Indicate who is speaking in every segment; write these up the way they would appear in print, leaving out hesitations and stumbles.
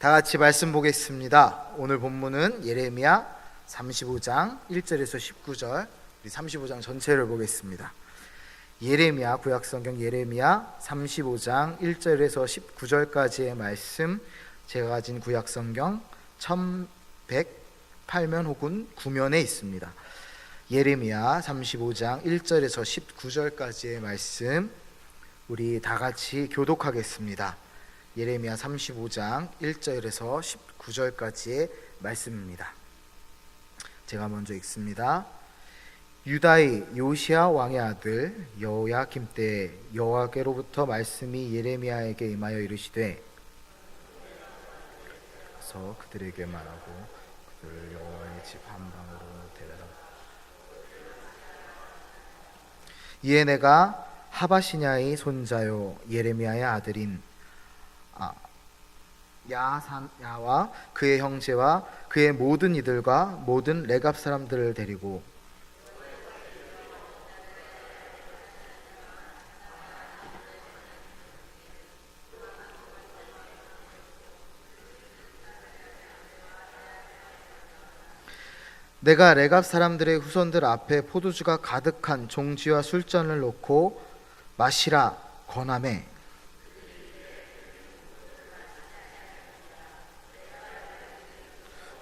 Speaker 1: 다 같이 말씀 보겠습니다. 오늘 본문은 예레미야 35장 1절에서 19절, 우리 35장 전체를 보겠습니다. 예레미야, 구약성경 예레미야 35장 1절에서 19절까지의 말씀, 제가 가진 구약성경 1108면 혹은 9면에 있습니다. 예레미야 35장 1절에서 19절까지의 말씀, 우리 다 같이 교독하겠습니다. 예레미야 35장 1절에서 19절까지의 말씀입니다. 제가 먼저 읽습니다. 유다의 요시야 왕의 아들 여호야김 때 여호와께로부터 말씀이 예레미야에게 임하여 이르시되, 그래서 그들에게 말하고 그들을 여호와의 집 한방으로 데려다. 이에 내가 하바시냐의 손자요 예레미야의 아들인 야사야와 그의 형제와 그의 모든 이들과 모든 레갑 사람들을 데리고 내가 레갑 사람들의 후손들 앞에 포도주가 가득한 종지와 술잔을 놓고 마시라 권하매,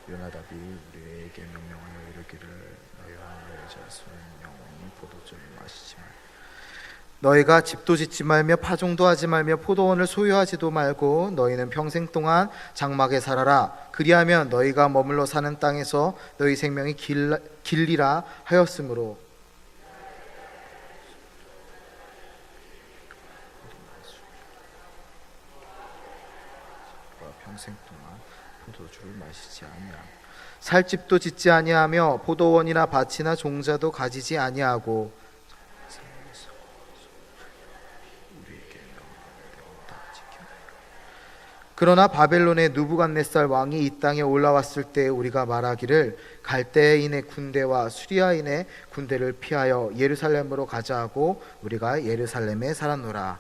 Speaker 1: 요나답이 우리에게 명령하여 이르기를, 너희와 너희 자손은 영원히 포도주를 마시지 말라. 너희가 집도 짓지 말며 파종도 하지 말며 포도원을 소유하지도 말고 너희는 평생 동안 장막에 살아라. 그리하면 너희가 머물러 사는 땅에서 너희 생명이 길리라 하였으므로, 평생 동안 포도주를 마시지 아니하며 살 집도 짓지 아니하며 포도원이나 밭이나 종자도 가지지 아니하고 그러나 바벨론의 느부갓네살 왕이 이 땅에 올라왔을 때 우리가 말하기를, 갈대인의 군대와 수리아인의 군대를 피하여 예루살렘으로 가자 하고 우리가 예루살렘에 살았노라.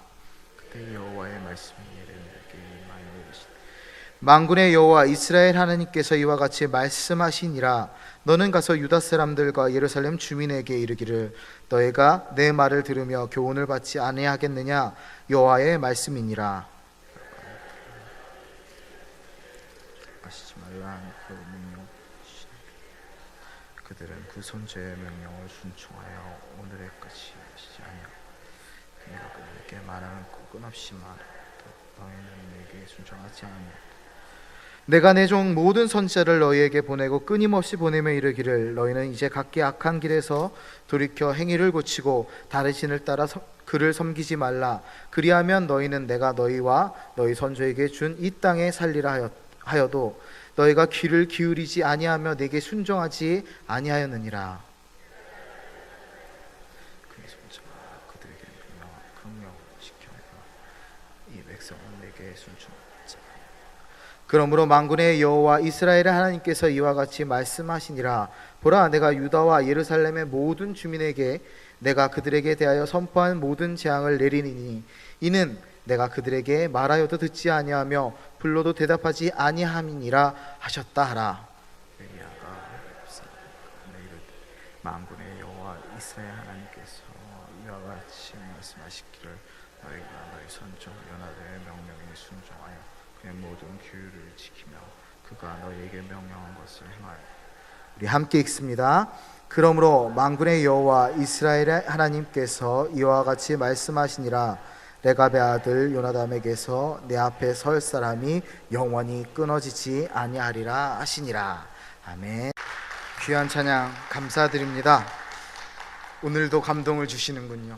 Speaker 1: 그때 여호와의 말씀이 예레미야에게 임하여 이르시되, 만군의 여호와 이스라엘 하나님께서 이와 같이 말씀하시니라. 너는 가서 유다 사람들과 예루살렘 주민에게 이르기를, 너희가 내 말을 들으며 교훈을 받지 아니하겠느냐. 여호와의 말씀이니라. 마시지 말라 그 명령, 그들은 그 선제의 명령을 순종하여 오늘에까지 마시지 아니하고 내가 그들에게 말하는 그 끊없이 말하되 너희는 내게 순종하지 아니하고 내가 내 종 모든 선지자를 너희에게 보내고 끊임없이 보내며 이르기를, 너희는 이제 각기 악한 길에서 돌이켜 행위를 고치고 다른 신을 따라 그를 섬기지 말라. 그리하면 너희는 내가 너희와 너희 선조에게 준 이 땅에 살리라 하여도 너희가 귀를 기울이지 아니하며 내게 순종하지 아니하였느니라. 그의 손자가 그들에게 명령을 지켜 이 백성은 내게 순종하지. 그러므로 만군의 여호와 이스라엘의 하나님께서 이와 같이 말씀하시니라. 보라, 내가 유다와 예루살렘의 모든 주민에게 내가 그들에게 대하여 선포한 모든 재앙을 내리니 이는 내가 그들에게 말하여도 듣지 아니하며 불러도 대답하지 아니함이니라 하셨다 하라. 예레미야가 만군의 여호와 이스라엘 하나님께서 이와 같이 말씀하시기를, 너희가 너희 선조 요나답의 명령에 순종하여 그의 모든 규율을 지키며 그가 너희에게 명령한 것을 행하여. 우리 함께 읽습니다. 그러므로 만군의 여호와 이스라엘의 하나님께서 이와 같이 말씀하시니라. 레갑의 아들 요나답에게서 내 앞에 설 사람이 영원히 끊어지지 아니하리라 하시니라. 아멘. 귀한 찬양 감사드립니다. 오늘도 감동을 주시는군요.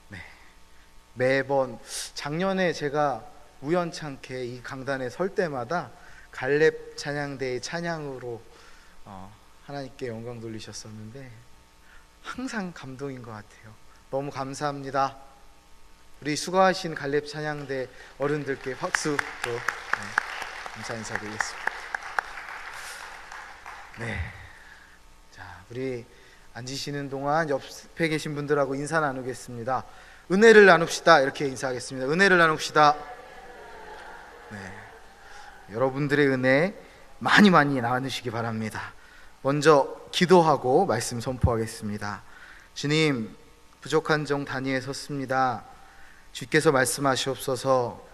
Speaker 1: 네. 매번 작년에 제가 우연찮게 이 강단에 설 때마다 갈렙 찬양대의 찬양으로 하나님께 영광 돌리셨었는데 항상 감동인 것 같아요. 너무 감사합니다. 우리 수고하신 갈렙 찬양대 어른들께 박수 또 감사 인사드리겠습니다. 네, 자 우리 앉으시는 동안 옆에 계신 분들하고 인사 나누겠습니다. 은혜를 나눕시다. 이렇게 인사하겠습니다. 은혜를 나눕시다. 네, 여러분들의 은혜 많이 많이 나누시기 바랍니다. 먼저 기도하고 말씀 선포하겠습니다. 주님, 부족한 종 단위에 섰습니다. 주께서 말씀하시옵소서.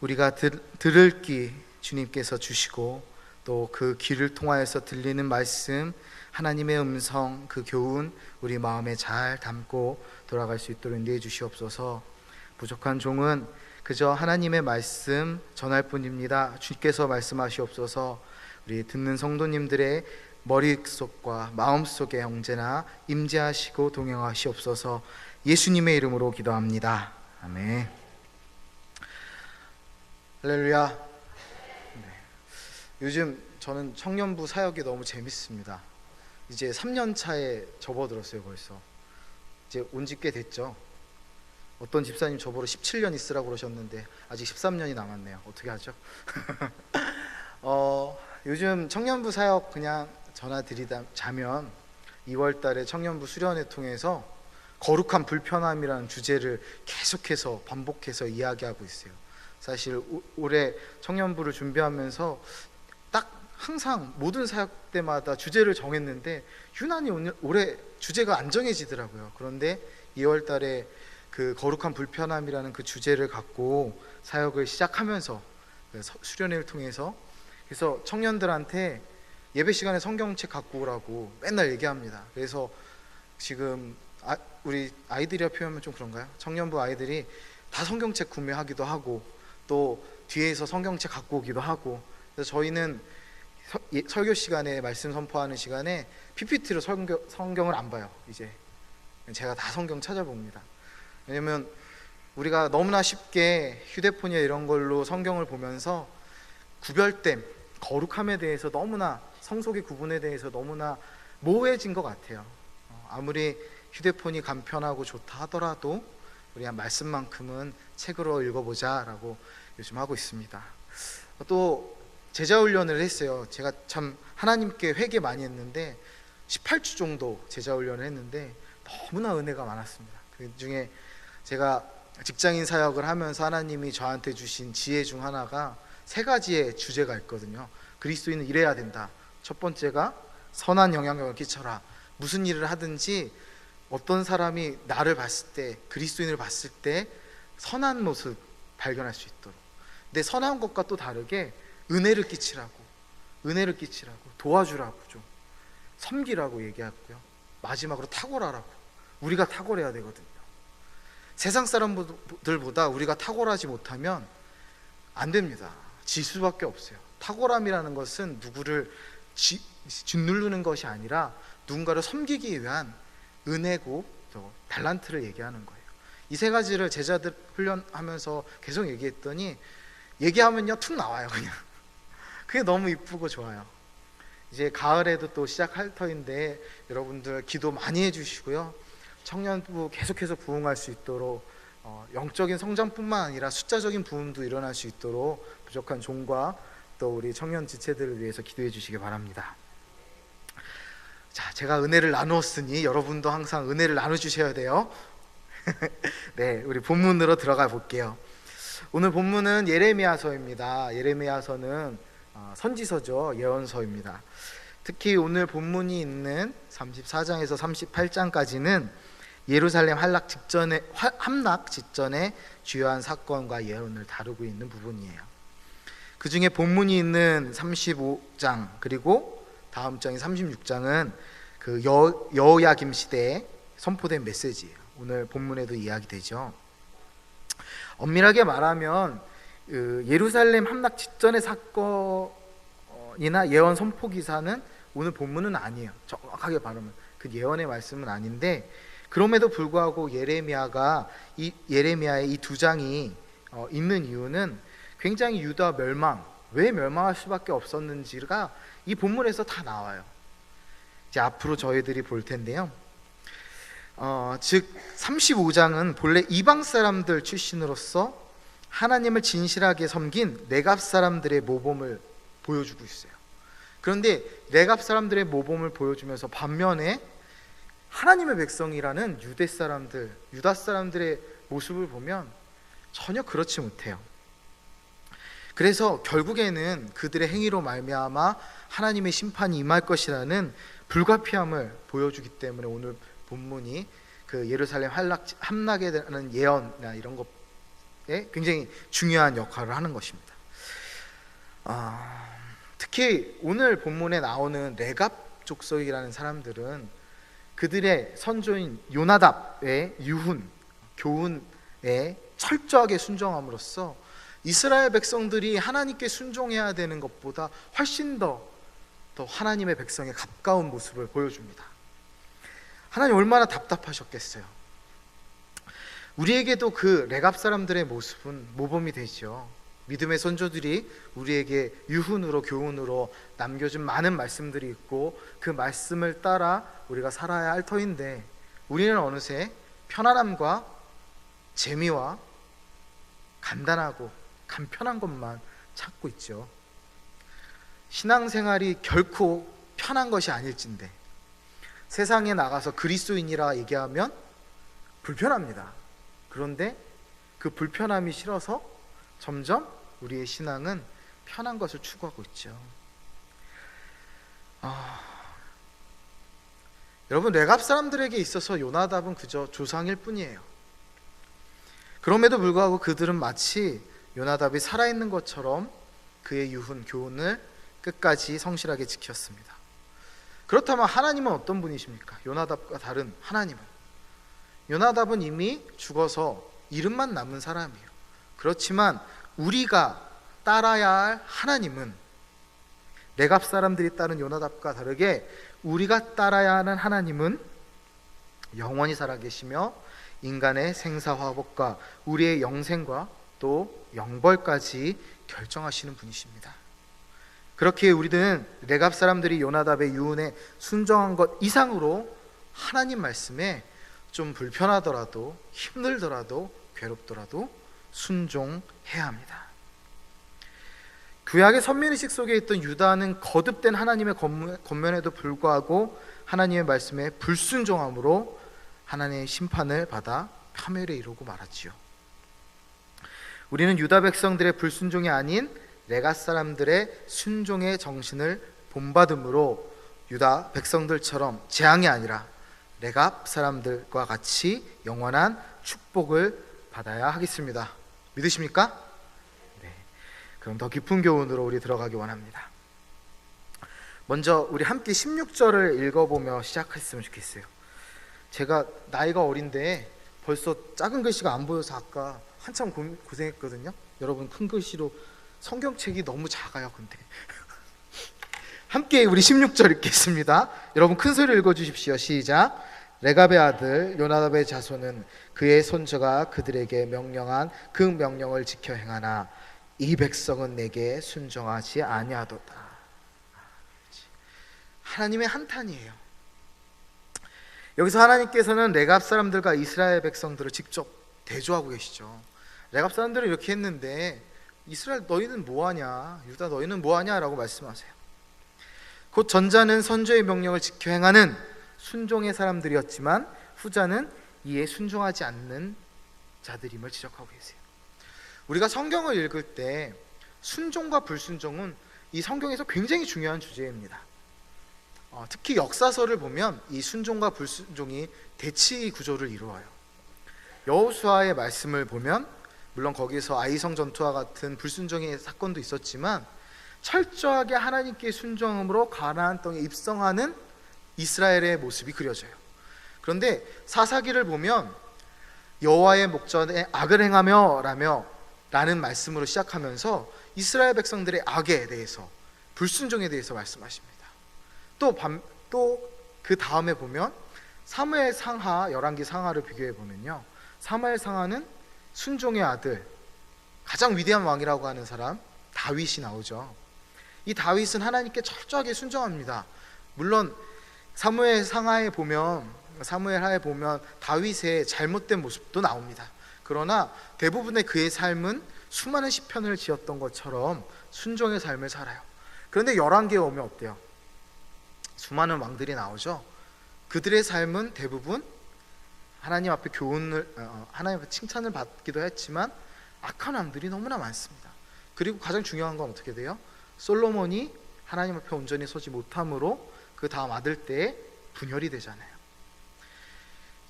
Speaker 1: 우리가 들을 귀 주님께서 주시고 또 그 귀를 통하여서 들리는 말씀, 하나님의 음성, 그 교훈 우리 마음에 잘 담고 돌아갈 수 있도록 인도해 주시옵소서. 부족한 종은 그저 하나님의 말씀 전할 뿐입니다. 주께서 말씀하시옵소서. 우리 듣는 성도님들의 머릿속과 마음속에 언제나 임재하시고 동행하시옵소서. 예수님의 이름으로 기도합니다. 아멘. 할렐루야. 네. 요즘 저는 청년부 사역이 너무 재밌습니다. 이제 3년 차에 접어들었어요. 벌써 이제 온 지 꽤 됐죠. 어떤 집사님 저보러 17년 있으라고 그러셨는데 아직 13년이 남았네요. 어떻게 하죠? 요즘 청년부 사역 그냥 전화드리자면 2월 달에 청년부 수련회 통해서 거룩한 불편함이라는 주제를 계속해서 반복해서 이야기하고 있어요. 사실 올해 청년부를 준비하면서 딱 항상 모든 사역 때마다 주제를 정했는데 유난히 올해 주제가 안 정해지더라고요. 그런데 2월 달에 그 거룩한 불편함이라는 그 주제를 갖고 사역을 시작하면서 수련회를 통해서, 그래서 청년들한테 예배 시간에 성경책 갖고 오라고 맨날 얘기합니다. 그래서 지금 우리 아이들이라 표현하면 좀 그런가요? 청년부 아이들이 다 성경책 구매하기도 하고 또 뒤에서 성경책 갖고 오기도 하고, 그래서 저희는 설교 시간에 말씀 선포하는 시간에 PPT로 성경을 안 봐요. 이제 제가 다 성경 찾아봅니다. 왜냐면 우리가 너무나 쉽게 휴대폰이나 이런 걸로 성경을 보면서 구별됨, 거룩함에 대해서 너무나, 성속의 구분에 대해서 너무나 모호해진 것 같아요. 아무리 휴대폰이 간편하고 좋다 하더라도 우리 말씀만큼은 책으로 읽어보자 라고 요즘 하고 있습니다. 또 제자훈련을 했어요. 제가 참 하나님께 회개 많이 했는데 18주 정도 제자훈련을 했는데 너무나 은혜가 많았습니다. 그 중에 제가 직장인 사역을 하면서 하나님이 저한테 주신 지혜 중 하나가 3가지의 주제가 있거든요. 그리스도인은 이래야 된다. 첫 번째가 선한 영향력을 끼쳐라. 무슨 일을 하든지 어떤 사람이 나를 봤을 때, 그리스도인을 봤을 때 선한 모습 발견할 수 있도록. 근데 선한 것과 또 다르게 은혜를 끼치라고, 도와주라고, 좀 섬기라고 얘기하고요. 마지막으로 탁월하라고. 우리가 탁월해야 되거든요. 세상 사람들보다 우리가 탁월하지 못하면 안 됩니다. 질 수밖에 없어요. 탁월함이라는 것은 누구를 짓누르는 것이 아니라 누군가를 섬기기 위한 은혜고 또 달란트를 얘기하는 거예요. 이 3가지를 제자들 훈련하면서 계속 얘기했더니 얘기하면요 툭 나와요. 그냥 그게 너무 이쁘고 좋아요. 이제 가을에도 또 시작할 터인데 여러분들 기도 많이 해주시고요. 청년부 계속해서 부흥할 수 있도록 영적인 성장뿐만 아니라 숫자적인 부흥도 일어날 수 있도록 부족한 종과 또 우리 청년 지체들을 위해서 기도해 주시기 바랍니다. 자, 제가 은혜를 나누었으니 여러분도 항상 은혜를 나눠주셔야 돼요. 네, 우리 본문으로 들어가 볼게요. 오늘 본문은 예레미야서입니다. 예레미야서는 선지서죠. 예언서입니다. 특히 오늘 본문이 있는 34장에서 38장까지는 예루살렘 함락 직전의 주요한 사건과 예언을 다루고 있는 부분이에요. 그 중에 본문이 있는 35장 그리고 다음 장인 36장은 그 여호야김 시대에 선포된 메시지예요. 오늘 본문에도 이야기되죠. 엄밀하게 말하면 예루살렘 함락 직전의 사건이나 예언 선포 기사는 오늘 본문은 아니에요. 정확하게 말하면 그 예언의 말씀은 아닌데, 그럼에도 불구하고 예레미야의 이 2장이 있는 이유는 굉장히 유다 멸망, 왜 멸망할 수밖에 없었는지가 이 본문에서 다 나와요. 이제 앞으로 저희들이 볼 텐데요. 즉 35장은 본래 이방 사람들 출신으로서 하나님을 진실하게 섬긴 네갑 사람들의 모범을 보여주고 있어요. 그런데 네갑 사람들의 모범을 보여주면서 반면에 하나님의 백성이라는 유다 사람들의 모습을 보면 전혀 그렇지 못해요. 그래서 결국에는 그들의 행위로 말미암아 하나님의 심판이 임할 것이라는 불가피함을 보여주기 때문에 오늘 본문이 그 예루살렘 함락에 대한 예언이나 이런 것에 굉장히 중요한 역할을 하는 것입니다. 특히 오늘 본문에 나오는 레갑 족속이라는 사람들은 그들의 선조인 요나답의 유훈, 교훈에 철저하게 순종함으로써 이스라엘 백성들이 하나님께 순종해야 되는 것보다 훨씬 더 하나님의 백성에 가까운 모습을 보여줍니다. 하나님 얼마나 답답하셨겠어요. 우리에게도 그 레갑 사람들의 모습은 모범이 되죠. 믿음의 선조들이 우리에게 유훈으로 교훈으로 남겨준 많은 말씀들이 있고 그 말씀을 따라 우리가 살아야 할 터인데 우리는 어느새 편안함과 재미와 간단하고 간편한 것만 찾고 있죠. 신앙생활이 결코 편한 것이 아닐진데 세상에 나가서 그리스도인이라 얘기하면 불편합니다. 그런데 그 불편함이 싫어서 점점 우리의 신앙은 편한 것을 추구하고 있죠. 여러분, 레갑 사람들에게 있어서 요나답은 그저 조상일 뿐이에요. 그럼에도 불구하고 그들은 마치 요나답이 살아있는 것처럼 그의 유훈, 교훈을 끝까지 성실하게 지켰습니다. 그렇다면 하나님은 어떤 분이십니까? 요나답과 다른 하나님은, 요나답은 이미 죽어서 이름만 남은 사람이에요. 그렇지만 우리가 따라야 할 하나님은 레갑 사람들이 따른 요나답과 다르게 우리가 따라야 하는 하나님은 영원히 살아계시며 인간의 생사화복과 우리의 영생과 또 영벌까지 결정하시는 분이십니다. 그렇게 우리는 레갑 사람들이 요나답의 유언에 순종한 것 이상으로 하나님 말씀에 좀 불편하더라도 힘들더라도 괴롭더라도 순종해야 합니다. 구약의 선민의식 속에 있던 유다는 거듭된 하나님의 권면에도 불구하고 하나님의 말씀에 불순종함으로 하나님의 심판을 받아 파멸에 이르고 말았지요. 우리는 유다 백성들의 불순종이 아닌 레갑 사람들의 순종의 정신을 본받음으로 유다 백성들처럼 재앙이 아니라 레갑 사람들과 같이 영원한 축복을 받아야 하겠습니다. 믿으십니까? 네. 그럼 더 깊은 교훈으로 우리 들어가기 원합니다. 먼저 우리 함께 16절을 읽어보며 시작했으면 좋겠어요. 제가 나이가 어린데 벌써 작은 글씨가 안 보여서 아까 한참 고생했거든요. 여러분 큰 글씨로 성경책이 너무 작아요. 근데 함께 우리 16절 읽겠습니다. 여러분 큰 소리로 읽어주십시오. 시작. 레갑의 아들 요나답의 자손은 그의 손자가 그들에게 명령한 그 명령을 지켜 행하나 이 백성은 내게 순종하지 아니하도다. 하나님의 한탄이에요. 여기서 하나님께서는 레갑 사람들과 이스라엘 백성들을 직접 대조하고 계시죠. 레갑 사람들은 이렇게 했는데 이스라엘 너희는 뭐하냐, 유다 너희는 뭐하냐 라고 말씀하세요. 곧 전자는 선조의 명령을 지켜 행하는 순종의 사람들이었지만 후자는 이에 순종하지 않는 자들임을 지적하고 계세요. 우리가 성경을 읽을 때 순종과 불순종은 이 성경에서 굉장히 중요한 주제입니다. 특히 역사서를 보면 이 순종과 불순종이 대치 구조를 이루어요. 여호수아의 말씀을 보면 물론 거기서 아이성 전투와 같은 불순종의 사건도 있었지만 철저하게 하나님께 순종함으로 가나안 땅에 입성하는 이스라엘의 모습이 그려져요. 그런데 사사기를 보면 여호와의 목전에 악을 행하며 라는 말씀으로 시작하면서 이스라엘 백성들의 악에 대해서, 불순종에 대해서 말씀하십니다. 또 그 다음에 보면 사무엘 상하, 열왕기 상하를 비교해 보면요, 사무엘 상하는 순종의 아들, 가장 위대한 왕이라고 하는 사람 다윗이 나오죠. 이 다윗은 하나님께 철저하게 순종합니다. 물론 사무엘 하에 보면 다윗의 잘못된 모습도 나옵니다. 그러나 대부분의 그의 삶은 수많은 시편을 지었던 것처럼 순종의 삶을 살아요. 그런데 열왕기에 오면 어때요? 수많은 왕들이 나오죠. 그들의 삶은 대부분 하나님 앞에 하나님 앞에 칭찬을 받기도 했지만 악한 왕들이 너무나 많습니다. 그리고 가장 중요한 건 어떻게 돼요? 솔로몬이 하나님 앞에 온전히 서지 못함으로 그 다음 아들 때에 분열이 되잖아요.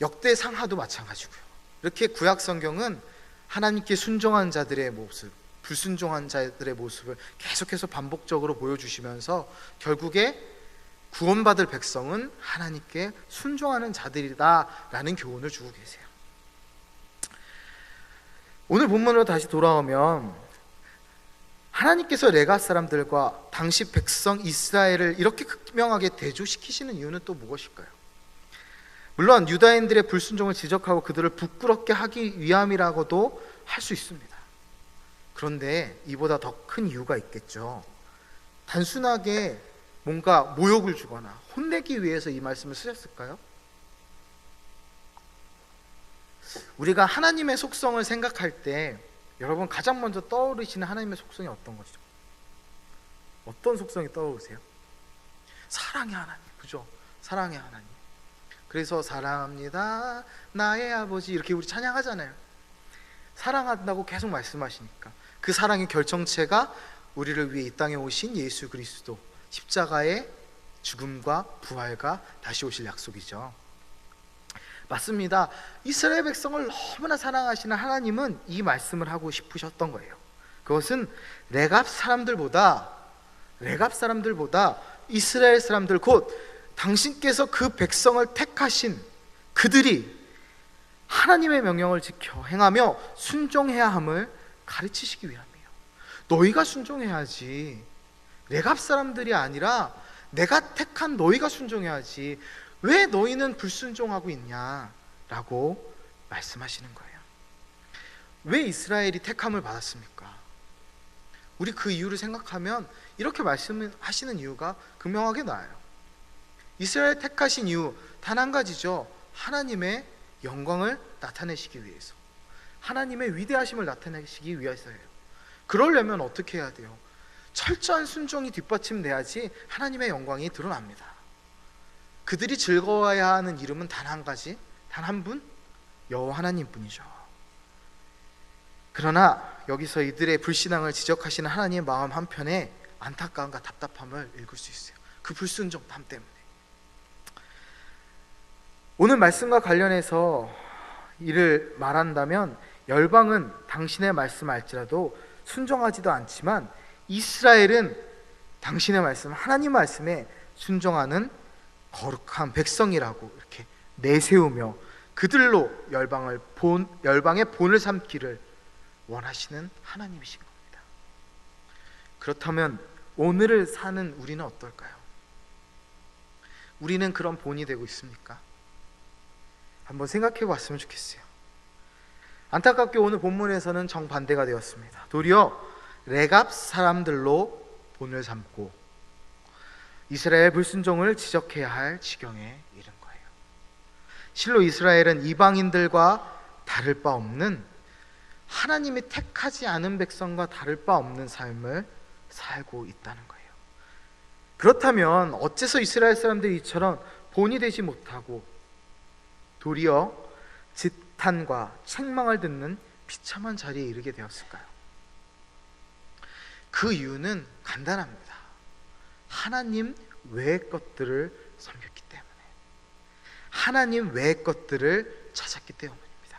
Speaker 1: 역대 상하도 마찬가지고요. 이렇게 구약 성경은 하나님께 순종한 자들의 모습, 불순종한 자들의 모습을 계속해서 반복적으로 보여주시면서 결국에 구원받을 백성은 하나님께 순종하는 자들이다라는 교훈을 주고 계세요. 오늘 본문으로 다시 돌아오면 하나님께서 레가 사람들과 당시 백성 이스라엘을 이렇게 극명하게 대조시키시는 이유는 또 무엇일까요? 물론 유다인들의 불순종을 지적하고 그들을 부끄럽게 하기 위함이라고도 할 수 있습니다. 그런데 이보다 더 큰 이유가 있겠죠. 단순하게 뭔가 모욕을 주거나 혼내기 위해서 이 말씀을 쓰셨을까요? 우리가 하나님의 속성을 생각할 때 여러분 가장 먼저 떠오르시는 하나님의 속성이 어떤 것이죠? 어떤 속성이 떠오르세요? 사랑의 하나님, 그죠? 사랑의 하나님. 그래서 사랑합니다 나의 아버지 이렇게 우리 찬양하잖아요. 사랑한다고 계속 말씀하시니까 그 사랑의 결정체가 우리를 위해 이 땅에 오신 예수 그리스도 십자가의 죽음과 부활과 다시 오실 약속이죠. 맞습니다. 이스라엘 백성을 너무나 사랑하시는 하나님은 이 말씀을 하고 싶으셨던 거예요. 그것은 레갑 사람들보다 이스라엘 사람들 곧 당신께서 그 백성을 택하신 그들이 하나님의 명령을 지켜 행하며 순종해야 함을 가르치시기 위함이에요. 너희가 순종해야지. 레갑 사람들이 아니라 내가 택한 너희가 순종해야지. 왜 너희는 불순종하고 있냐라고 말씀하시는 거예요. 왜 이스라엘이 택함을 받았습니까? 우리 그 이유를 생각하면 이렇게 말씀하시는 이유가 극명하게 나와요. 이스라엘 택하신 이유 단 한 가지죠. 하나님의 영광을 나타내시기 위해서, 하나님의 위대하심을 나타내시기 위해서예요. 그러려면 어떻게 해야 돼요? 철저한 순종이 뒷받침돼야지 하나님의 영광이 드러납니다. 그들이 즐거워해야 하는 이름은 단 한 가지, 단 한 분, 여호와 하나님뿐이죠. 그러나 여기서 이들의 불신앙을 지적하시는 하나님의 마음 한편에 안타까움과 답답함을 읽을 수 있어요. 그 불순종함 때문에. 오늘 말씀과 관련해서 이를 말한다면 열방은 당신의 말씀 알지라도 순종하지도 않지만 이스라엘은 당신의 말씀, 하나님 말씀에 순종하는 거룩한 백성이라고 이렇게 내세우며 그들로 열방의 본을 삼기를 원하시는 하나님이신 겁니다. 그렇다면 오늘을 사는 우리는 어떨까요? 우리는 그런 본이 되고 있습니까? 한번 생각해 봤으면 좋겠어요. 안타깝게 오늘 본문에서는 정반대가 되었습니다. 도리어 레갑 사람들로 본을 삼고 이스라엘 불순종을 지적해야 할 지경에 이른 거예요. 실로 이스라엘은 이방인들과 다를 바 없는, 하나님이 택하지 않은 백성과 다를 바 없는 삶을 살고 있다는 거예요. 그렇다면 어째서 이스라엘 사람들이 이처럼 본이 되지 못하고 도리어 지탄과 책망을 듣는 비참한 자리에 이르게 되었을까요? 그 이유는 간단합니다. 하나님 외의 것들을 섬겼기 때문에, 하나님 외의 것들을 찾았기 때문입니다.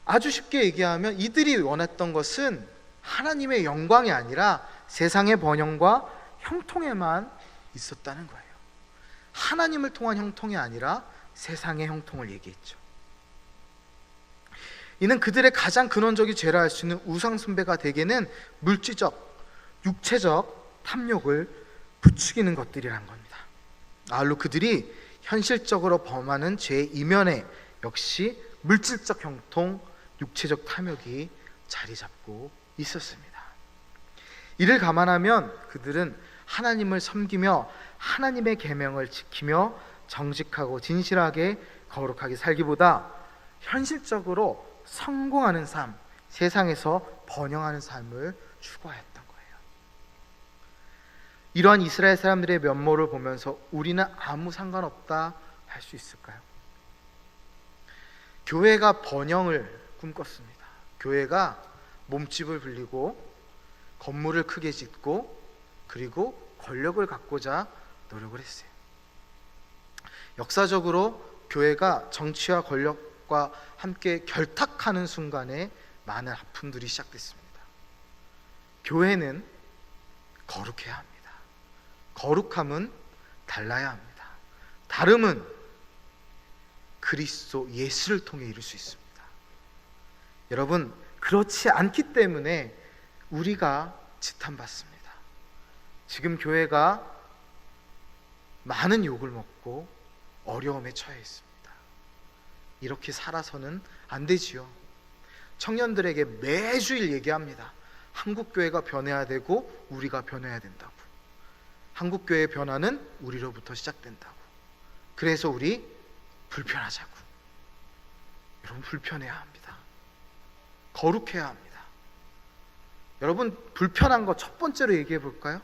Speaker 1: 아주 쉽게 얘기하면 이들이 원했던 것은 하나님의 영광이 아니라 세상의 번영과 형통에만 있었다는 거예요. 하나님을 통한 형통이 아니라 세상의 형통을 얘기했죠. 이는 그들의 가장 근원적인 죄라 할 수 있는 우상 숭배가 대개는 물질적, 육체적 탐욕을 부추기는 것들이란 겁니다. 아울러 그들이 현실적으로 범하는 죄의 이면에 역시 물질적 형통, 육체적 탐욕이 자리 잡고 있었습니다. 이를 감안하면 그들은 하나님을 섬기며 하나님의 계명을 지키며 정직하고 진실하게 거룩하게 살기보다 현실적으로 성공하는 삶, 세상에서 번영하는 삶을 추구하였던 거예요. 이러한 이스라엘 사람들의 면모를 보면서 우리는 아무 상관없다 할 수 있을까요? 교회가 번영을 꿈꿨습니다. 교회가 몸집을 불리고 건물을 크게 짓고 그리고 권력을 갖고자 노력을 했어요. 역사적으로 교회가 정치와 권력과 함께 결탁하는 순간에 많은 아픔들이 시작됐습니다. 교회는 거룩해야 합니다. 거룩함은 달라야 합니다. 다름은 그리스도 예수를 통해 이룰 수 있습니다. 여러분, 그렇지 않기 때문에 우리가 지탄받습니다. 지금 교회가 많은 욕을 먹고 어려움에 처해 있습니다. 이렇게 살아서는 안 되지요. 청년들에게 매주일 얘기합니다. 한국교회가 변해야 되고 우리가 변해야 된다고. 한국교회의 변화는 우리로부터 시작된다고. 그래서 우리 불편하자고. 여러분, 불편해야 합니다. 거룩해야 합니다. 여러분, 불편한 거 첫 번째로 얘기해 볼까요?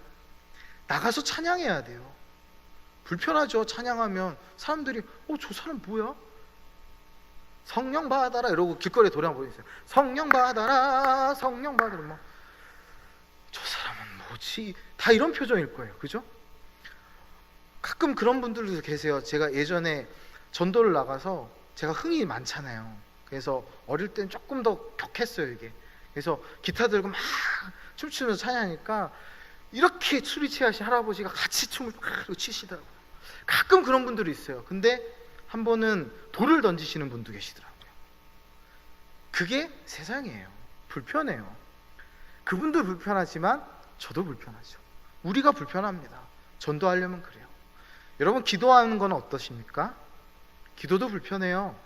Speaker 1: 나가서 찬양해야 돼요. 불편하죠. 찬양하면 사람들이 저 사람 뭐야? 성령 받아라 이러고 길거리에 노래하고 있어요. 성령 받아라, 성령 받아라. 저 사람은 뭐지? 다 이런 표정일 거예요. 그죠? 가끔 그런 분들도 계세요. 제가 예전에 전도를 나가서 제가 흥이 많잖아요. 그래서 어릴 땐 조금 더 격했어요, 이게. 그래서 기타 들고 막 춤추면서 찬양하니까 이렇게 술이 취하신 할아버지가 같이 춤을 막 치시더라고요. 가끔 그런 분들이 있어요. 근데 한 번은 돌을 던지시는 분도 계시더라고요. 그게 세상이에요. 불편해요. 그분도 불편하지만 저도 불편하죠. 우리가 불편합니다. 전도하려면 그래요. 여러분, 기도하는 건 어떠십니까? 기도도 불편해요.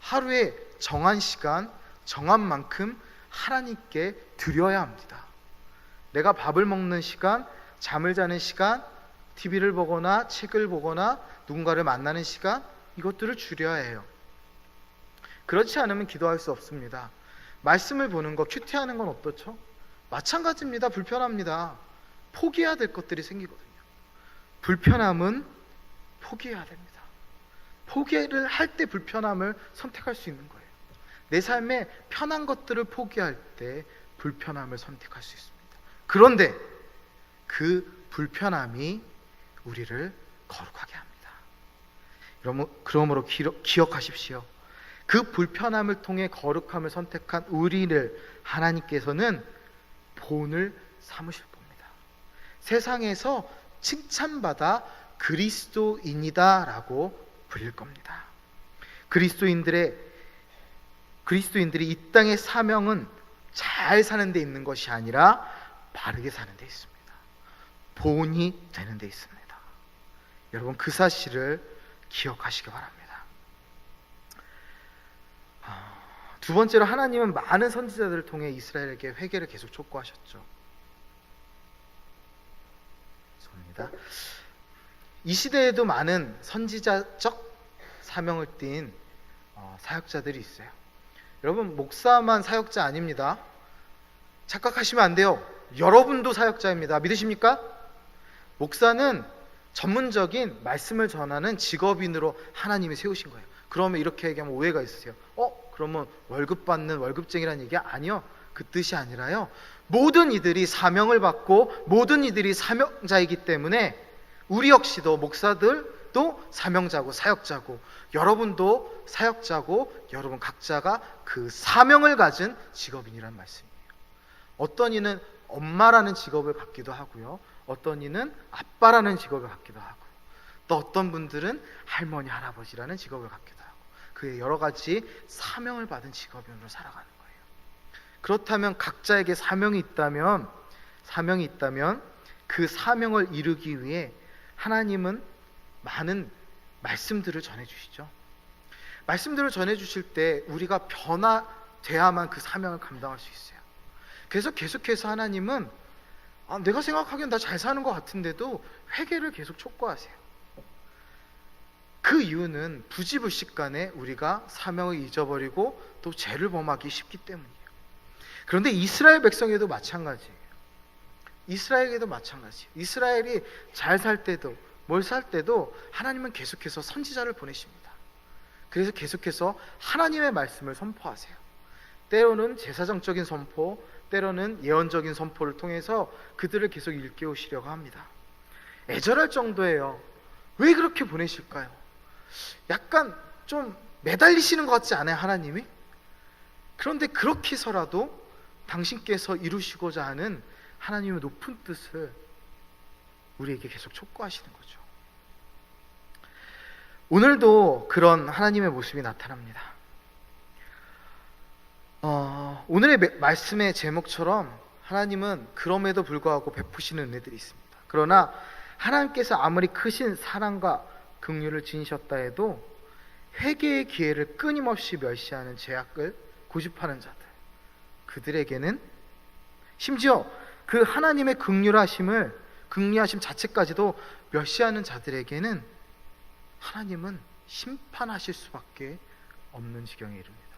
Speaker 1: 하루에 정한 시간, 정한 만큼 하나님께 드려야 합니다. 내가 밥을 먹는 시간, 잠을 자는 시간, TV를 보거나 책을 보거나 누군가를 만나는 시간, 이것들을 줄여야 해요. 그렇지 않으면 기도할 수 없습니다. 말씀을 보는 거, 큐티하는 건 어떻죠? 마찬가지입니다. 불편합니다. 포기해야 될 것들이 생기거든요. 불편함은 포기해야 됩니다. 포기를 할 때 불편함을 선택할 수 있는 거예요. 내 삶에 편한 것들을 포기할 때 불편함을 선택할 수 있습니다. 그런데 그 불편함이 우리를 거룩하게 합니다. 그러므로 기억하십시오. 그 불편함을 통해 거룩함을 선택한 우리를 하나님께서는 본을 삼으실 겁니다. 세상에서 칭찬받아 그리스도인이다 라고 불릴 겁니다. 그리스도인들이 이 땅의 사명은 잘 사는 데 있는 것이 아니라 바르게 사는 데 있습니다. 본이 되는 데 있습니다. 여러분, 그 사실을 기억하시기 바랍니다. 두 번째로, 하나님은 많은 선지자들을 통해 이스라엘에게 회개를 계속 촉구하셨죠. 죄송합니다. 이 시대에도 많은 선지자적 사명을 띈 사역자들이 있어요. 여러분, 목사만 사역자 아닙니다. 착각하시면 안 돼요. 여러분도 사역자입니다. 믿으십니까? 목사는 전문적인 말씀을 전하는 직업인으로 하나님이 세우신 거예요. 그러면 이렇게 얘기하면 오해가 있으세요. 그러면 월급 받는 월급쟁이라는 얘기가 아니요. 그 뜻이 아니라요. 모든 이들이 사명을 받고 모든 이들이 사명자이기 때문에 우리 역시도, 목사들도 사명자고 사역자고, 여러분도 사역자고, 여러분 각자가 그 사명을 가진 직업인이란 말씀이에요. 어떤 이는 엄마라는 직업을 갖기도 하고요, 어떤 이는 아빠라는 직업을 갖기도 하고, 또 어떤 분들은 할머니, 할아버지라는 직업을 갖기도 하고, 그의 여러 가지 사명을 받은 직업인으로 살아가는 거예요. 그렇다면 각자에게 사명이 있다면 그 사명을 이루기 위해 하나님은 많은 말씀들을 전해주시죠. 말씀들을 전해주실 때 우리가 변화돼야만 그 사명을 감당할 수 있어요. 그래서 계속해서 하나님은 내가 생각하기엔 나 잘 사는 것 같은데도 회개를 계속 촉구하세요. 그 이유는 부지불식간에 우리가 사명을 잊어버리고 또 죄를 범하기 쉽기 때문이에요. 그런데 이스라엘 백성에도 마찬가지예요. 이스라엘이 잘 살 때도 뭘 살 때도 하나님은 계속해서 선지자를 보내십니다. 그래서 계속해서 하나님의 말씀을 선포하세요. 때로는 제사장적인 선포, 때로는 예언적인 선포를 통해서 그들을 계속 일깨우시려고 합니다. 애절할 정도예요. 왜 그렇게 보내실까요? 약간 좀 매달리시는 것 같지 않아요, 하나님이? 그런데 그렇게 해서라도 당신께서 이루시고자 하는 하나님의 높은 뜻을 우리에게 계속 촉구하시는 거죠. 오늘도 그런 하나님의 모습이 나타납니다. 오늘의 말씀의 제목처럼 하나님은 그럼에도 불구하고 베푸시는 은혜들이 있습니다. 그러나 하나님께서 아무리 크신 사랑과 긍휼을 지니셨다 해도 회개의 기회를 끊임없이 멸시하는 죄악을 고집하는 자들, 그들에게는 심지어 그 하나님의 긍휼하심 자체까지도 멸시하는 자들에게는 하나님은 심판하실 수밖에 없는 지경에 이릅니다.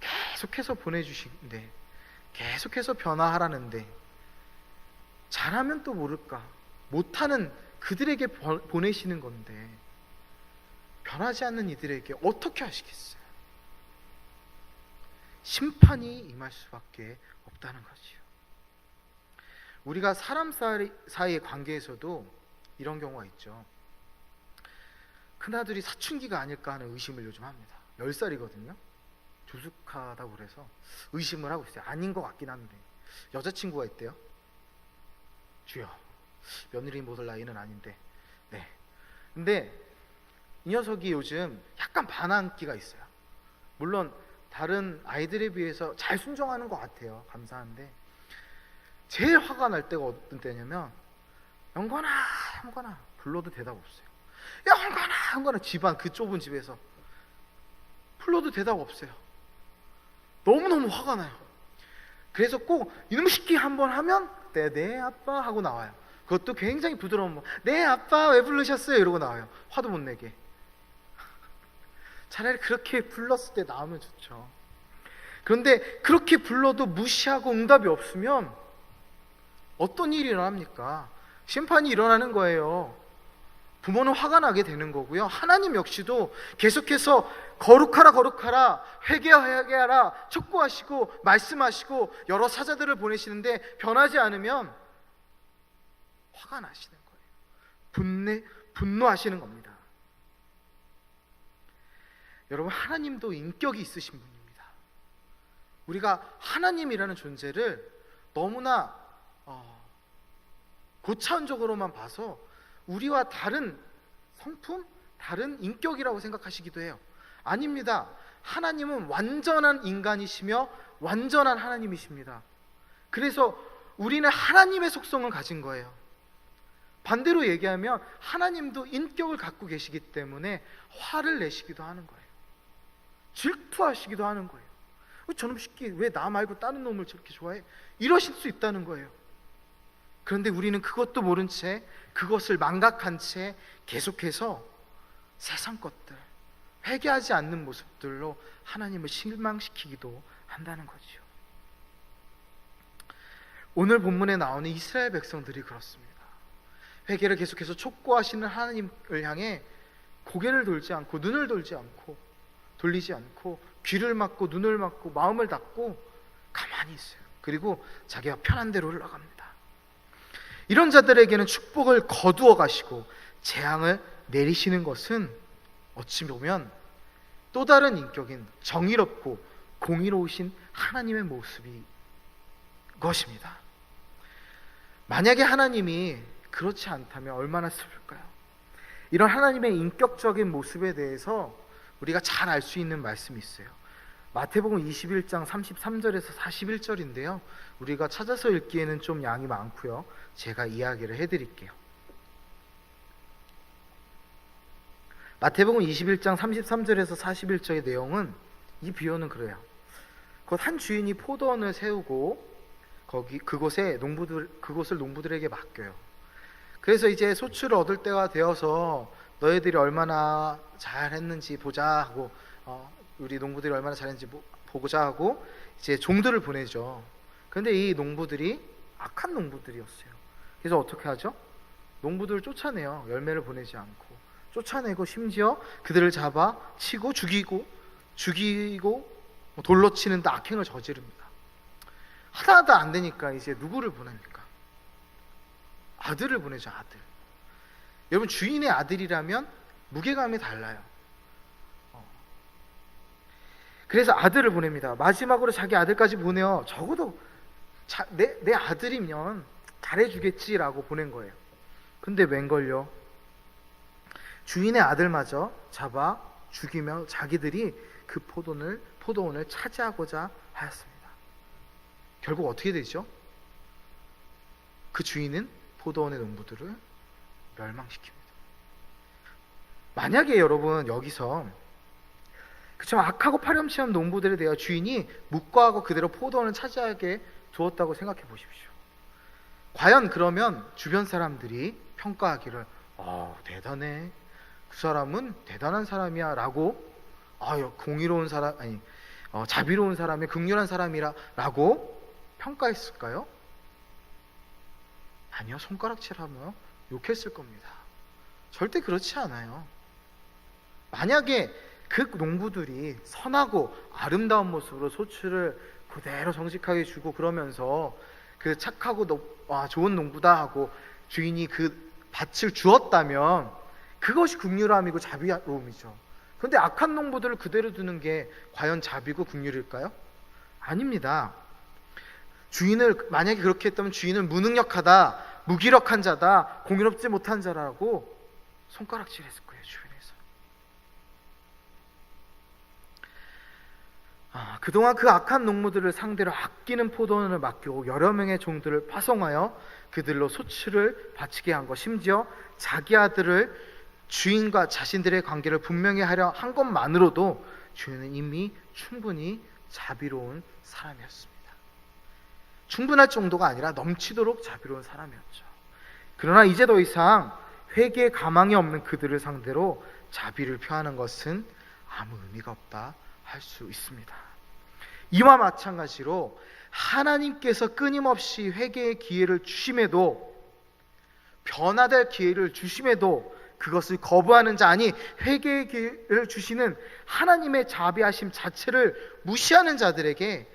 Speaker 1: 계속해서 보내주시는데, 계속해서 변화하라는데, 잘하면 또 모를까, 못하는 그들에게 보내시는 건데 변하지 않는 이들에게 어떻게 하시겠어요? 심판이 임할 수밖에 없다는 거지요. 우리가 사람 사이의 관계에서도 이런 경우가 있죠. 큰아들이 사춘기가 아닐까 하는 의심을 요즘 합니다. 10살이거든요. 조숙하다고 그래서 의심을 하고 있어요. 아닌 것 같긴 한데. 여자친구가 있대요. 주여, 며느리 못할 나이는 아닌데. 네. 근데 이 녀석이 요즘 약간 반항기가 있어요. 물론 다른 아이들에 비해서 잘 순종하는 것 같아요. 감사한데 제일 화가 날 때가 어떤 때냐면, 영건아 불러도 대답 없어요. 영건아 집안, 그 좁은 집에서 불러도 대답 없어요. 너무너무 화가 나요. 그래서 꼭 이놈 시키 한번 하면 네 아빠 하고 나와요. 그것도 굉장히 부드러운 네 아빠 왜 부르셨어요? 이러고 나와요. 화도 못 내게. 차라리 그렇게 불렀을 때 나오면 좋죠. 그런데 그렇게 불러도 무시하고 응답이 없으면 어떤 일이 일어납니까? 심판이 일어나는 거예요. 부모는 화가 나게 되는 거고요. 하나님 역시도 계속해서 거룩하라 회개하라 촉구하시고 말씀하시고 여러 사자들을 보내시는데 변하지 않으면 화가 나시는 거예요. 분노하시는 겁니다. 여러분, 하나님도 인격이 있으신 분입니다. 우리가 하나님이라는 존재를 너무나 고차원적으로만 봐서 우리와 다른 성품, 다른 인격이라고 생각하시기도 해요. 아닙니다. 하나님은 완전한 인간이시며 완전한 하나님이십니다. 그래서 우리는 하나님의 속성을 가진 거예요. 반대로 얘기하면 하나님도 인격을 갖고 계시기 때문에 화를 내시기도 하는 거예요. 질투하시기도 하는 거예요. 저놈 새끼 왜 나 말고 다른 놈을 저렇게 좋아해? 이러실 수 있다는 거예요. 그런데 우리는 그것도 모른 채, 그것을 망각한 채 계속해서 세상 것들, 회개하지 않는 모습들로 하나님을 실망시키기도 한다는 거죠. 오늘 본문에 나오는 이스라엘 백성들이 그렇습니다. 회개를 계속해서 촉구하시는 하나님을 향해 고개를 돌지 않고, 눈을 돌리지 않고 귀를 막고 눈을 막고 마음을 닫고 가만히 있어요. 그리고 자기가 편한 대로 흘러갑니다. 이런 자들에게는 축복을 거두어 가시고 재앙을 내리시는 것은 어찌 보면 또 다른 인격인 정의롭고 공의로우신 하나님의 모습이 것입니다. 만약에 하나님이 그렇지 않다면 얼마나 슬플까요? 이런 하나님의 인격적인 모습에 대해서 우리가 잘 알 수 있는 말씀이 있어요. 마태복음 21장 33절에서 41절인데요. 우리가 찾아서 읽기에는 좀 양이 많고요. 제가 이야기를 해드릴게요. 마태복음 21장 33절에서 41절의 내용은, 이 비유는 그래요. 곧 한 주인이 포도원을 세우고 그곳을 농부들에게 맡겨요. 그래서 이제 소출을 얻을 때가 되어서 너희들이 얼마나 잘했는지 보자 하고, 우리 농부들이 얼마나 잘했는지 보고자 하고 이제 종들을 보내죠. 그런데 이 농부들이 악한 농부들이었어요. 그래서 어떻게 하죠? 농부들을 쫓아내요. 열매를 보내지 않고 쫓아내고, 심지어 그들을 잡아 치고 죽이고 돌로 치는데 악행을 저지릅니다. 하다 안 되니까 이제 누구를 보냅니까? 아들을 보내죠. 아들. 여러분, 주인의 아들이라면 무게감이 달라요. 그래서 아들을 보냅니다. 마지막으로 자기 아들까지 보내어 적어도 내 아들이면 잘해주겠지라고 보낸 거예요. 근데 웬걸요? 주인의 아들마저 잡아 죽이며 자기들이 그 포도원을 차지하고자 하였습니다. 결국 어떻게 되죠? 그 주인은 포도원의 농부들을 멸망시킵니다. 만약에 여러분 여기서 그렇지만 악하고 파렴치한 농부들에 대하여 주인이 묵과하고 그대로 포도원을 차지하게 두었다고 생각해 보십시오. 과연 그러면 주변 사람들이 평가하기를 대단해, 그 사람은 대단한 사람이야 라고, 공의로운 사람, 자비로운 사람이, 긍휼한 사람이라 라고 평가했을까요? 아니요. 손가락질하며 욕했을 겁니다. 절대 그렇지 않아요. 만약에 그 농부들이 선하고 아름다운 모습으로 소출을 그대로 정직하게 주고 그러면서 그 착하고 좋은 농부다 하고 주인이 그 밭을 주었다면 그것이 긍휼함이고 자비로움이죠. 그런데 악한 농부들을 그대로 두는 게 과연 자비고 긍휼일까요? 아닙니다. 주인을 만약에 그렇게 했다면 주인은 무능력하다, 무기력한 자다, 공의롭지 못한 자라고 손가락질했을 거예요. 주변에서. 그동안 그 악한 농부들을 상대로 아끼는 포도원을 맡기고 여러 명의 종들을 파송하여 그들로 소출을 바치게 한 것, 심지어 자기 아들을 주인과 자신들의 관계를 분명히 하려 한 것만으로도 주인은 이미 충분히 자비로운 사람이었습니다. 충분할 정도가 아니라 넘치도록 자비로운 사람이었죠. 그러나 이제 더 이상 회개의 가망이 없는 그들을 상대로 자비를 표하는 것은 아무 의미가 없다 할 수 있습니다. 이와 마찬가지로 하나님께서 끊임없이 회개의 기회를 주심에도, 변화될 기회를 주심에도 그것을 거부하는 자, 아니 회개의 기회를 주시는 하나님의 자비하심 자체를 무시하는 자들에게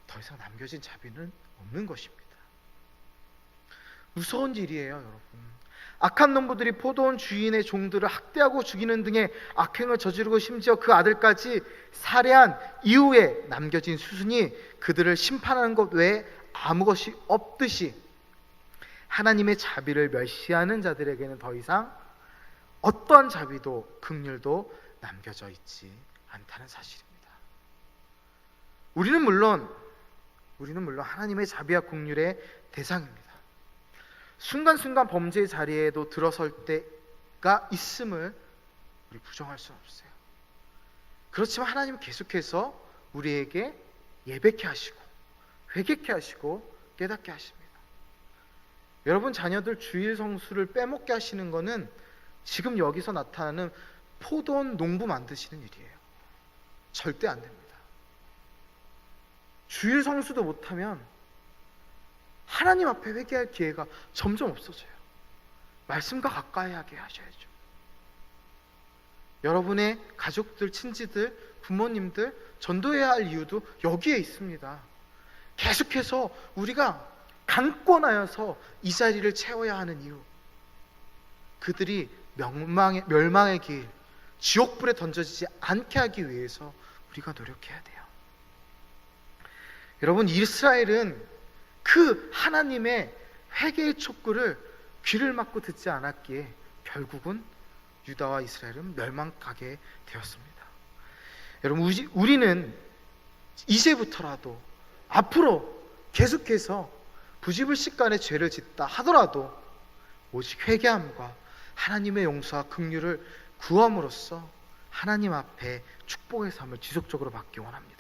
Speaker 1: 더 이상 남겨진 자비는 없는 것입니다. 무서운 일이에요, 여러분. 악한 농부들이 포도원 주인의 종들을 학대하고 죽이는 등의 악행을 저지르고 심지어 그 아들까지 살해한 이후에 남겨진 수순이 그들을 심판하는 것 외에 아무 것이 없듯이 하나님의 자비를 멸시하는 자들에게는 더 이상 어떠한 자비도 긍휼도 남겨져 있지 않다는 사실입니다. 우리는 물론 하나님의 자비와 긍휼의 대상입니다. 순간순간 범죄의 자리에도 들어설 때가 있음을 우리 부정할 수 없어요. 그렇지만 하나님은 계속해서 우리에게 예배케 하시고 회개케 하시고 깨닫게 하십니다. 여러분 자녀들 주일 성수를 빼먹게 하시는 것은 지금 여기서 나타나는 포도원 농부 만드시는 일이에요. 절대 안 됩니다. 주일 성수도 못하면 하나님 앞에 회개할 기회가 점점 없어져요. 말씀과 가까이 하게 하셔야죠. 여러분의 가족들, 친지들, 부모님들 전도해야 할 이유도 여기에 있습니다. 계속해서 우리가 강권하여서 이 자리를 채워야 하는 이유, 그들이 멸망의 길, 지옥불에 던져지지 않게 하기 위해서 우리가 노력해야 돼요. 여러분, 이스라엘은 그 하나님의 회개의 촉구를 귀를 막고 듣지 않았기에 결국은 유다와 이스라엘은 멸망하게 되었습니다. 여러분, 우리는 이제부터라도 앞으로 계속해서 부지불식간에 죄를 짓다 하더라도 오직 회개함과 하나님의 용서와 긍휼을 구함으로써 하나님 앞에 축복의 삶을 지속적으로 받기 원합니다.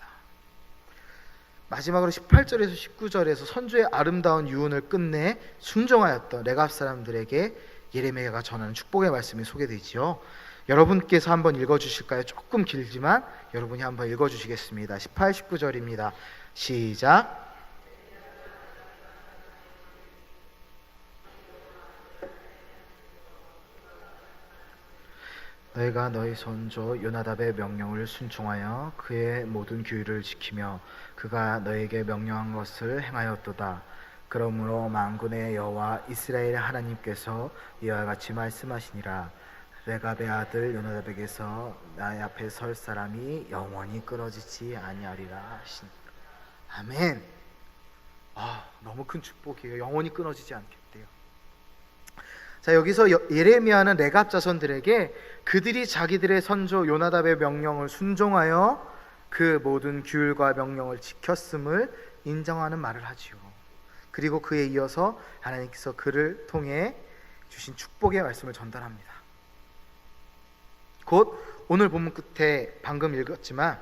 Speaker 1: 마지막으로 18절에서 19절에서 선주의 아름다운 유언을 끝내 순종하였던 레갑 사람들에게 예레미야가 전하는 축복의 말씀이 소개되지요. 여러분께서 한번 읽어주실까요? 조금 길지만 여러분이 한번 읽어주시겠습니다. 18, 19절입니다. 시작. 너희가 너희 선조 요나답의 명령을 순종하여 그의 모든 규율을 지키며 그가 너에게 명령한 것을 행하였도다. 그러므로 만군의 여호와 이스라엘 하나님께서 이와 같이 말씀하시니라. 레갑의 아들 요나답에게서 나의 앞에 설 사람이 영원히 끊어지지 아니하리라 하시니라. 아멘. 너무 큰 축복이에요. 영원히 끊어지지 않겠대요. 자, 여기서 예레미야는 레갑 자손들에게 그들이 자기들의 선조 요나답의 명령을 순종하여 그 모든 규율과 명령을 지켰음을 인정하는 말을 하지요. 그리고 그에 이어서 하나님께서 그를 통해 주신 축복의 말씀을 전달합니다. 곧 오늘 본문 끝에 방금 읽었지만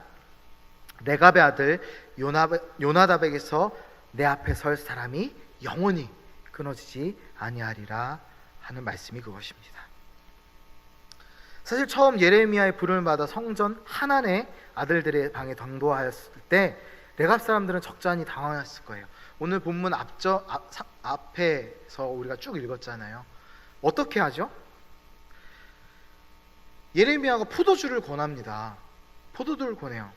Speaker 1: 레갑의 아들 요나답에게서 내 앞에 설 사람이 영원히 끊어지지 아니하리라 하는 말씀이 그것입니다. 사실 처음 예레미야의 부름을 받아 성전 하난의 아들들의 방에 당도하였을 때 레갑 사람들은 적잖이 당황했을 거예요. 오늘 본문 앞에서 우리가 쭉 읽었잖아요. 어떻게 하죠? 예레미야가 포도주를 권합니다. 포도주를 권해요.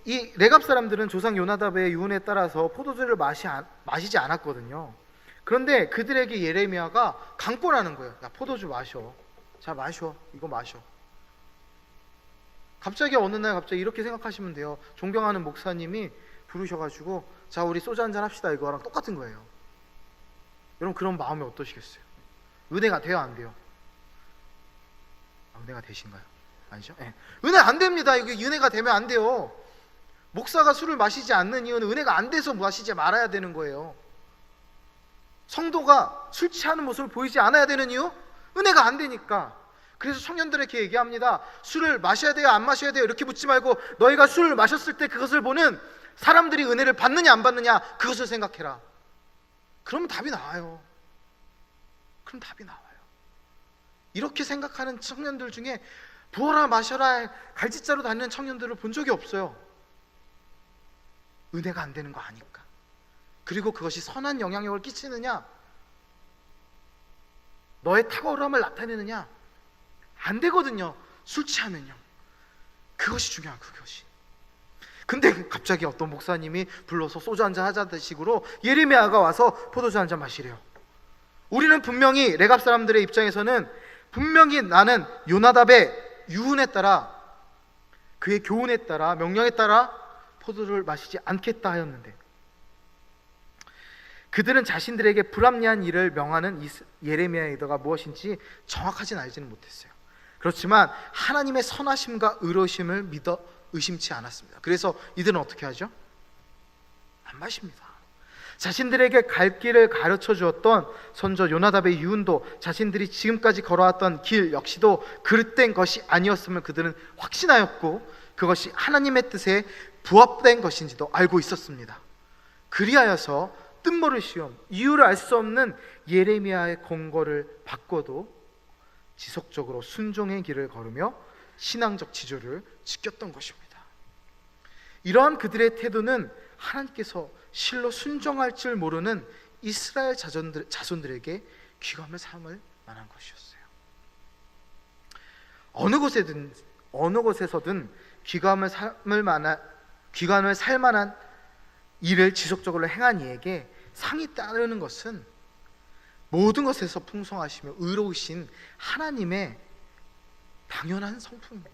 Speaker 1: 이 레갑 사람들은 조상 요나답의 유언에 따라서 포도주를 마시지 않았거든요. 그런데 그들에게 예레미야가 강권하는 거예요. 야, 포도주 마셔. 자, 마셔. 이거 마셔. 갑자기 어느 날 갑자기 이렇게 생각하시면 돼요. 존경하는 목사님이 부르셔가지고 자, 우리 소주 한잔 합시다. 이거랑 똑같은 거예요. 여러분, 그런 마음이 어떠시겠어요? 은혜가 돼요, 안 돼요? 은혜가 되신가요? 아니죠? 네. 은혜 안 됩니다. 이게 은혜가 되면 안 돼요. 목사가 술을 마시지 않는 이유는 은혜가 안 돼서 마시지 말아야 되는 거예요. 성도가 술 취하는 모습을 보이지 않아야 되는 이유? 은혜가 안 되니까. 그래서 청년들에게 얘기합니다. 술을 마셔야 돼요? 안 마셔야 돼요? 이렇게 묻지 말고 너희가 술을 마셨을 때 그것을 보는 사람들이 은혜를 받느냐 안 받느냐 그것을 생각해라. 그러면 답이 나와요. 그럼 답이 나와요. 이렇게 생각하는 청년들 중에 부어라 마셔라 갈짓자로 다니는 청년들을 본 적이 없어요. 은혜가 안 되는 거 아니까. 그리고 그것이 선한 영향력을 끼치느냐, 너의 탁월함을 나타내느냐, 안 되거든요. 술 취하면요. 그것이 중요한 그것이. 근데 갑자기 어떤 목사님이 불러서 소주 한잔 하자는 식으로 예레미야가 와서 포도주 한잔 마시래요. 우리는 분명히 레갑 사람들의 입장에서는 분명히 나는 요나답의 유훈에 따라 그의 교훈에 따라 명령에 따라 포도주를 마시지 않겠다 하였는데 그들은 자신들에게 불합리한 일을 명하는 예레미야의 의도가 무엇인지 정확하진 알지는 못했어요. 그렇지만 하나님의 선하심과 의로우심을 믿어 의심치 않았습니다. 그래서 이들은 어떻게 하죠? 안 마십니다. 자신들에게 갈 길을 가르쳐 주었던 선조 요나답의 유언도 자신들이 지금까지 걸어왔던 길 역시도 그릇된 것이 아니었음을 그들은 확신하였고 그것이 하나님의 뜻에 부합된 것인지도 알고 있었습니다. 그리하여서 뜻모를 시험, 이유를 알 수 없는 예레미야의 권고를 받고도 지속적으로 순종의 길을 걸으며 신앙적 지조를 지켰던 것입니다. 이러한 그들의 태도는 하나님께서 실로 순종할 줄 모르는 이스라엘 자손들에게 귀감을 삼을 만한 것이었어요. 어느 곳에서든 귀감을 살 만한 일을 지속적으로 행한 이에게 상이 따르는 것은 모든 것에서 풍성하시며 의로우신 하나님의 당연한 성품입니다.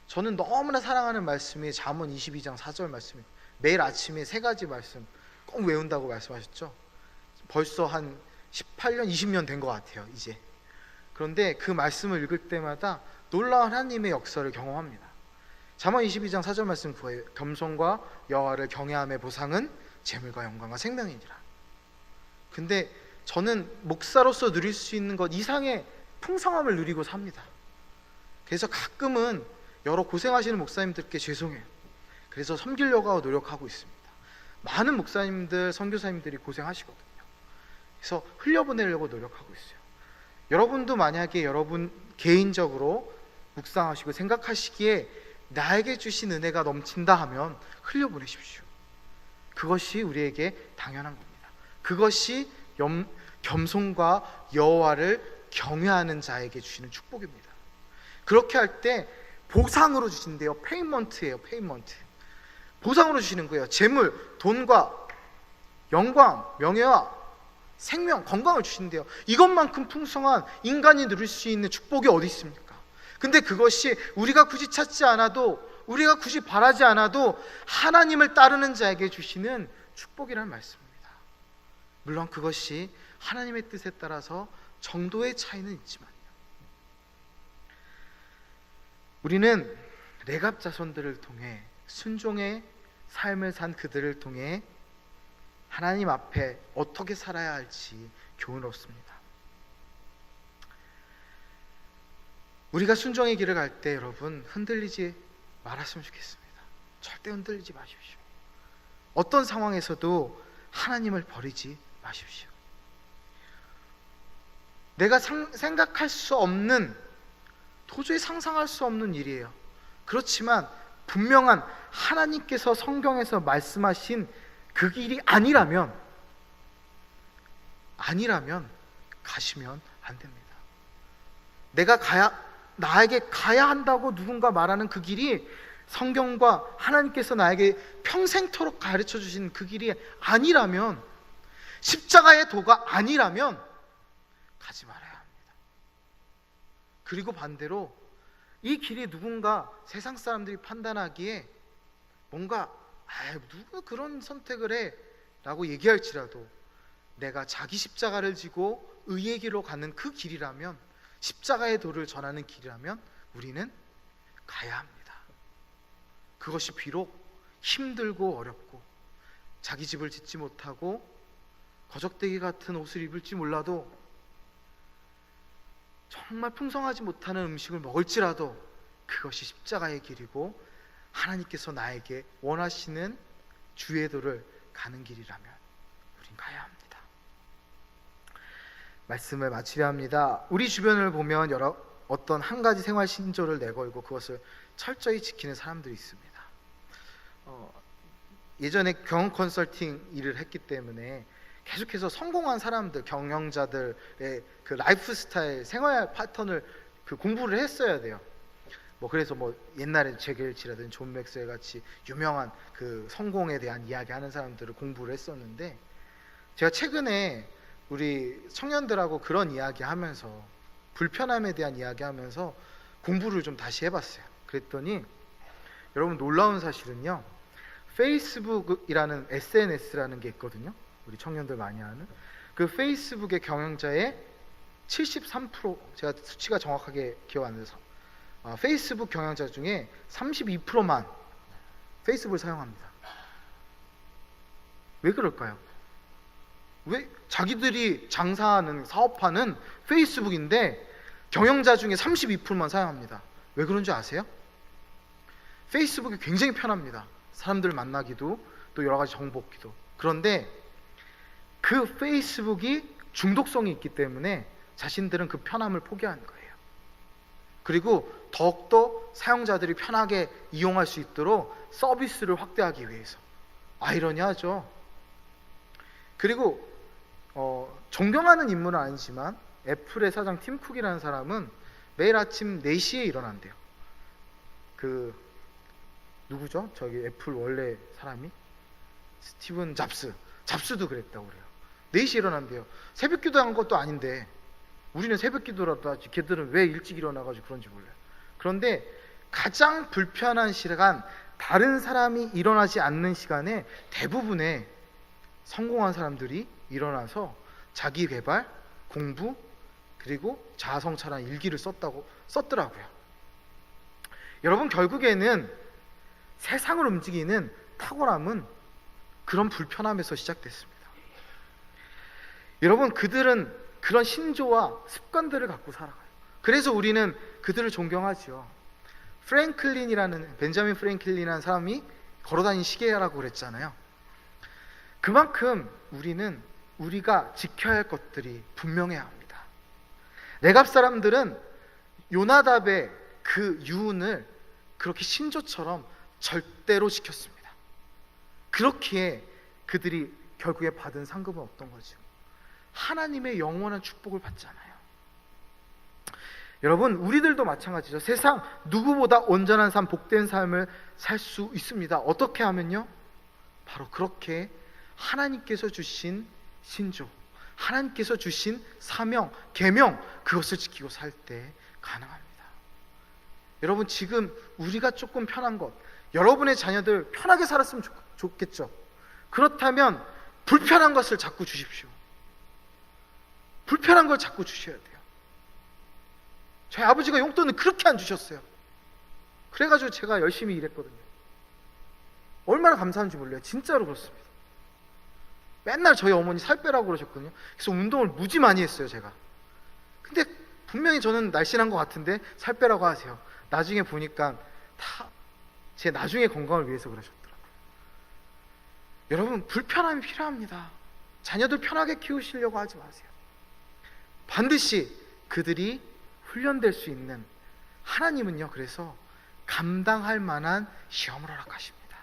Speaker 1: 저는 너무나 사랑하는 말씀이 잠언 22장 4절 말씀입니다. 매일 아침에 3가지 말씀 꼭 외운다고 말씀하셨죠. 벌써 한 18년, 20년 된 것 같아요 이제. 그런데 그 말씀을 읽을 때마다 놀라운 하나님의 역사를 경험합니다. 잠언 22장 4절 말씀 구해요. 겸손과 여호와를 경외함의 보상은 재물과 영광과 생명이니라. 근데 저는 목사로서 누릴 수 있는 것 이상의 풍성함을 누리고 삽니다. 그래서 가끔은 여러 고생하시는 목사님들께 죄송해요. 그래서 섬기려고 노력하고 있습니다. 많은 목사님들, 선교사님들이 고생하시거든요. 그래서 흘려보내려고 노력하고 있어요. 여러분도 만약에 여러분 개인적으로 묵상하시고 생각하시기에 나에게 주신 은혜가 넘친다 하면 흘려보내십시오. 그것이 우리에게 당연한 겁니다. 그것이 겸손과 여호와를 경외하는 자에게 주시는 축복입니다. 그렇게 할 때 보상으로 주신대요. 페이먼트예요. 페이먼트. 보상으로 주시는 거예요. 재물, 돈과 영광, 명예와 생명, 건강을 주신대요. 이것만큼 풍성한 인간이 누릴 수 있는 축복이 어디 있습니까? 근데 그것이 우리가 굳이 찾지 않아도, 우리가 굳이 바라지 않아도 하나님을 따르는 자에게 주시는 축복이라는 말씀입니다. 물론 그것이 하나님의 뜻에 따라서 정도의 차이는 있지만요, 우리는 레갑 자손들을 통해, 순종의 삶을 산 그들을 통해 하나님 앞에 어떻게 살아야 할지 교훈을 얻습니다. 우리가 순종의 길을 갈 때 여러분 흔들리지 말았으면 좋겠습니다. 절대 흔들리지 마십시오. 어떤 상황에서도 하나님을 버리지 마십시오. 내가 생각할 수 없는, 도저히 상상할 수 없는 일이에요. 그렇지만 분명한 하나님께서 성경에서 말씀하신 그 길이 아니라면 가시면 안 됩니다. 나에게 가야 한다고 누군가 말하는 그 길이 성경과 하나님께서 나에게 평생토록 가르쳐 주신 그 길이 아니라면, 십자가의 도가 아니라면 가지 말아야 합니다. 그리고 반대로 이 길이 누군가 세상 사람들이 판단하기에 뭔가 누가 그런 선택을 해? 라고 얘기할지라도 내가 자기 십자가를 지고 의의 길로 가는 그 길이라면, 십자가의 도를 전하는 길이라면 우리는 가야 합니다. 그것이 비록 힘들고 어렵고 자기 집을 짓지 못하고 거적대기 같은 옷을 입을지 몰라도, 정말 풍성하지 못하는 음식을 먹을지라도 그것이 십자가의 길이고 하나님께서 나에게 원하시는 주의 도를 가는 길이라면 우린 가야 합니다. 말씀을 마치려 합니다. 우리 주변을 보면 어떤 한 가지 생활 신조를 내걸고 그것을 철저히 지키는 사람들이 있습니다. 예전에 경영 컨설팅 일을 했기 때문에 계속해서 성공한 사람들, 경영자들의 그 라이프 스타일, 생활 패턴을 공부를 했어야 돼요. 그래서 옛날에 제겔치라든지 존 맥스웰 같이 유명한 그 성공에 대한 이야기하는 사람들을 공부를 했었는데, 제가 최근에 우리 청년들하고 그런 이야기하면서, 불편함에 대한 이야기하면서 공부를 좀 다시 해봤어요. 그랬더니 여러분, 놀라운 사실은요, 페이스북이라는 SNS라는 게 있거든요. 우리 청년들 많이 하는 그 페이스북의 경영자의 73%, 제가 수치가 정확하게 기억 안 나서, 페이스북 경영자 중에 32%만 페이스북을 사용합니다. 왜 그럴까요? 왜 자기들이 장사하는, 사업하는 페이스북인데 경영자 중에 32%만 사용합니다. 왜 그런 줄 아세요? 페이스북이 굉장히 편합니다. 사람들 만나기도, 또 여러 가지 정보 얻기도. 그런데 그 페이스북이 중독성이 있기 때문에 자신들은 그 편함을 포기하는 거예요. 그리고 더욱더 사용자들이 편하게 이용할 수 있도록 서비스를 확대하기 위해서. 아이러니하죠. 그리고 존경하는 인물은 아니지만 애플의 사장 팀 쿡이라는 사람은 매일 아침 4시에 일어난대요. 누구죠? 저기 애플 원래 사람이? 스티븐 잡스도 그랬다고 그래요. 4시에 일어난대요. 새벽 기도한 것도 아닌데, 우리는 새벽 기도라도 하지 걔들은 왜 일찍 일어나가지고 그런지 몰라요. 그런데 가장 불편한 시간, 다른 사람이 일어나지 않는 시간에 대부분의 성공한 사람들이 일어나서 자기 개발, 공부, 그리고 자아성찰한 일기를 썼더라고요. 여러분, 결국에는 세상을 움직이는 탁월함은 그런 불편함에서 시작됐습니다. 여러분, 그들은 그런 신조와 습관들을 갖고 살아가요. 그래서 우리는 그들을 존경하죠. 벤자민 프랭클린이라는 사람이 걸어다닌 시계라고 그랬잖아요. 그만큼 우리가 지켜야 할 것들이 분명해야 합니다. 레갑 사람들은 요나답의 그 유언을 그렇게 신조처럼 절대로 지켰습니다. 그렇기에 그들이 결국에 받은 상급은 어떤 거죠? 하나님의 영원한 축복을 받잖아요.
Speaker 2: 여러분, 우리들도 마찬가지죠. 세상 누구보다 온전한 삶, 복된 삶을 살 수 있습니다. 어떻게 하면요? 바로 그렇게 하나님께서 주신 신조, 하나님께서 주신 사명, 계명, 그것을 지키고 살 때 가능합니다. 여러분, 지금 우리가 조금 편한 것, 여러분의 자녀들 편하게 살았으면 좋겠죠. 그렇다면 불편한 것을 자꾸 주십시오. 불편한 걸 자꾸 주셔야 돼요. 저희 아버지가 용돈을 그렇게 안 주셨어요. 그래가지고 제가 열심히 일했거든요. 얼마나 감사한지 몰라요. 진짜로 그렇습니다. 맨날 저희 어머니 살 빼라고 그러셨거든요. 그래서 운동을 무지 많이 했어요, 제가. 근데 분명히 저는 날씬한 것 같은데 살 빼라고 하세요. 나중에 보니까 다 제 나중에 건강을 위해서 그러셨더라고요. 여러분, 불편함이 필요합니다. 자녀들 편하게 키우시려고 하지 마세요. 반드시 그들이 훈련될 수 있는, 하나님은요, 그래서 감당할 만한 시험을 허락하십니다.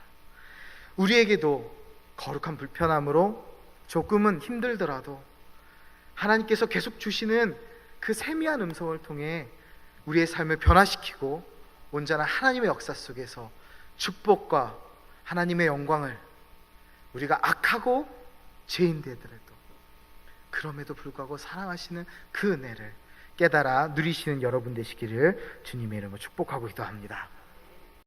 Speaker 2: 우리에게도 거룩한 불편함으로 조금은 힘들더라도 하나님께서 계속 주시는 그 세미한 음성을 통해 우리의 삶을 변화시키고 온전한 하나님의 역사 속에서 축복과 하나님의 영광을, 우리가 악하고 죄인 되더라도 그럼에도 불구하고 사랑하시는 그 은혜를 깨달아 누리시는 여러분 되시기를 주님의 이름으로 축복하고 기도합니다.